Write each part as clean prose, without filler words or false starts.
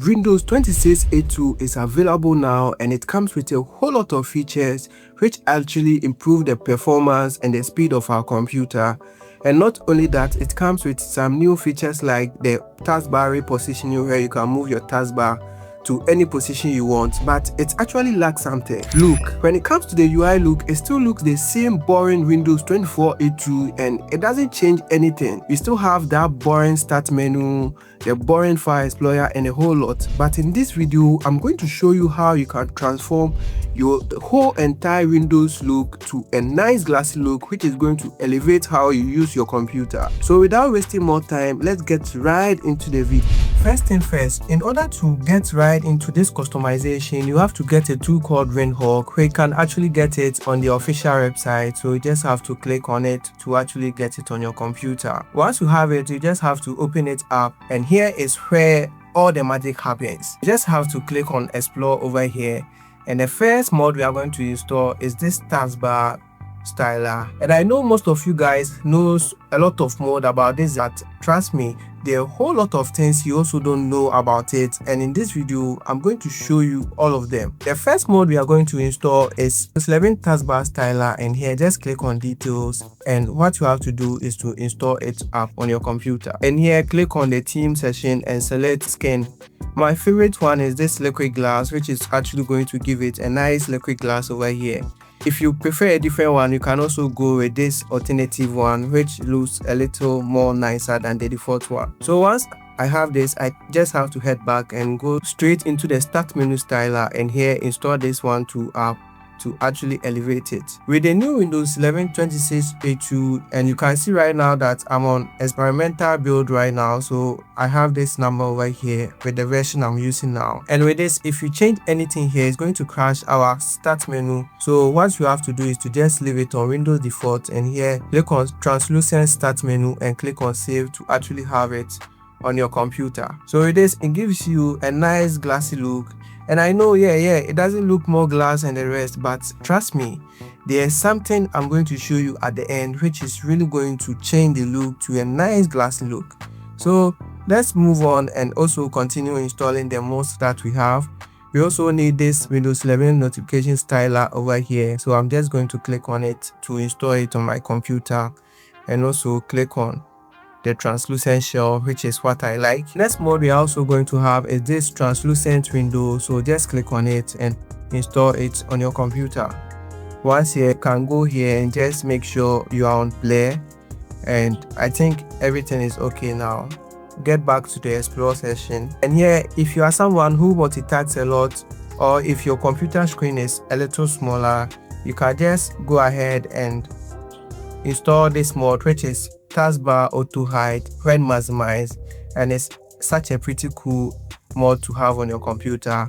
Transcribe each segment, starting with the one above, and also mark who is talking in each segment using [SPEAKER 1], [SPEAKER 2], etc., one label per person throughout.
[SPEAKER 1] Windows 26.82 is available now, and it comes with a whole lot of features which actually improve the performance and the speed of our computer. And not only that, it comes with some new features like the taskbar repositioning, where you can move your taskbar to any position you want, but it actually lacks something. Look, when it comes to the UI look, it still looks the same boring Windows 24.82, and it doesn't change anything. We still have that boring start menu, the boring file explorer, and a whole lot. But in this video, I'm going to show you how you can transform the whole entire Windows look to a nice glassy look, which is going to elevate how you use your computer. So without wasting more time, let's get right into the video. First thing first, in order to get right into this customization, you have to get a tool called Windhawk, where you can actually get it on the official website. So you just have to click on it to actually get it on your computer. Once you have it, you just have to open it up, and here is where all the magic happens. You just have to click on explore over here, and the first mod we are going to install is this taskbar styler. And I know most of you guys knows a lot of mod about this, but trust me, there are a whole lot of things you also don't know about it, and in this video I'm going to show you all of them. The first mod we are going to install is 11 taskbar styler, and here just click on details, and what you have to do is to install it up on your computer. And here click on the theme section and select skin. My favorite one is this liquid glass, which is actually going to give it a nice liquid glass over here. If you prefer a different one, you can also go with this alternative one, which looks a little more nicer than the default one. So once I have this, I just have to head back and go straight into the start menu styler, and here install this one to app to actually elevate it. With the new Windows 11 26.82, and you can see right now that I'm on experimental build right now, so I have this number over here with the version I'm using now. And with this, if you change anything here, it's going to crash our start menu. So what you have to do is to just leave it on Windows default, and here click on translucent start menu and click on save to actually have it on your computer. So with this, it gives you a nice glassy look. And I know, it doesn't look more glass than the rest, but trust me, there's something I'm going to show you at the end, which is really going to change the look to a nice glassy look. So let's move on and also continue installing the mods that we have. We also need this Windows 11 notification styler over here, so I'm just going to click on it to install it on my computer, and also click on the translucent shell, which is what I like. Next mod we are also going to have is this translucent window, so just click on it and install it on your computer. Once you can go here and just make sure you are on play, and I think everything is okay now. Get back to the explore session, and here, if you are someone who multitasks a lot, or if your computer screen is a little smaller, you can just go ahead and install this mod, which is taskbar auto hide when maximized, and it's such a pretty cool mod to have on your computer.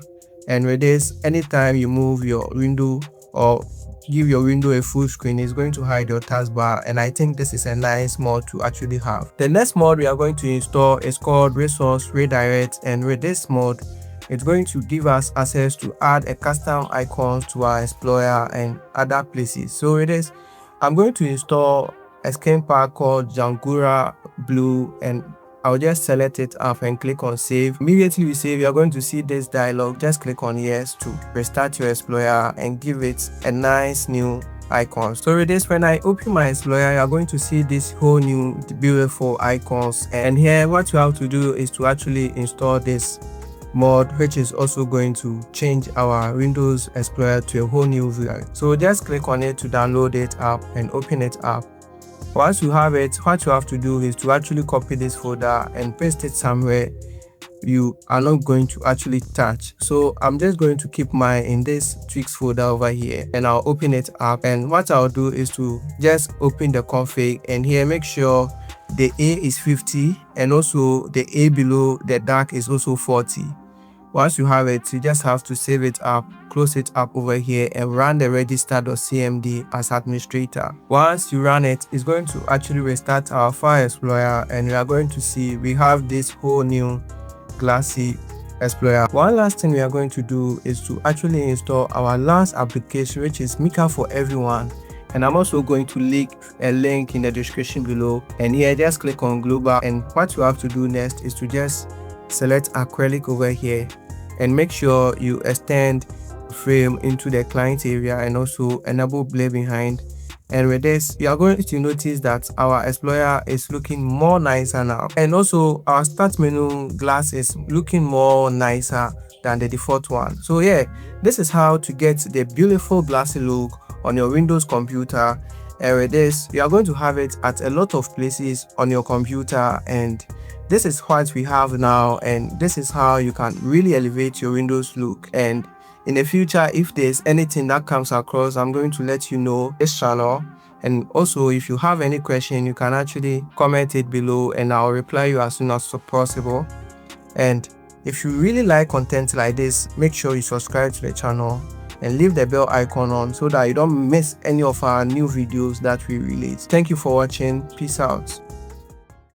[SPEAKER 1] And with this, anytime you move your window or give your window a full screen, it's going to hide your taskbar, and I think this is a nice mod to actually have. The next mod we are going to install is called resource redirect, and with this mod, it's going to give us access to add a custom icons to our explorer and other places. So with this, I'm going to install a skin pack called Jangura Blue, and I'll just select it up and click on save. Immediately we save, you're going to see this dialog. Just click on yes to restart your explorer and give it a nice new icon. So with this, when I open my explorer, you're going to see this whole new beautiful icons, and here what you have to do is to actually install this mod, which is also going to change our Windows Explorer to a whole new view. So just click on it to download it up and open it up. Once you have it, what you have to do is to actually copy this folder and paste it somewhere you are not going to actually touch. So I'm just going to keep mine in this tweaks folder over here, and I'll open it up. And what I'll do is to just open the config, and here make sure the A is 50, and also the A below the dark is also 40. Once you have it, you just have to save it up, close it up over here, and run the register.cmd as administrator. Once you run it, it's going to actually restart our file explorer, and we are going to see we have this whole new glassy explorer. One last thing we are going to do is to actually install our last application, which is Mica for everyone. And I'm also going to link a link in the description below, and here just click on global, and what you have to do next is to just select acrylic over here, and make sure you extend frame into the client area and also enable blur behind. And with this, you are going to notice that our Explorer is looking more nicer now, and also our start menu glass is looking more nicer than the default one. So yeah, this is how to get the beautiful glassy look on your Windows computer. And with this, you are going to have it at a lot of places on your computer, and this is what we have now, and this is how you can really elevate your Windows look. And in the future, if there's anything that comes across, I'm going to let you know this channel. And also, if you have any question, you can actually comment it below and I'll reply you as soon as possible. And if you really like content like this, make sure you subscribe to the channel and leave the bell icon on so that you don't miss any of our new videos that we release. Thank you for watching. Peace out.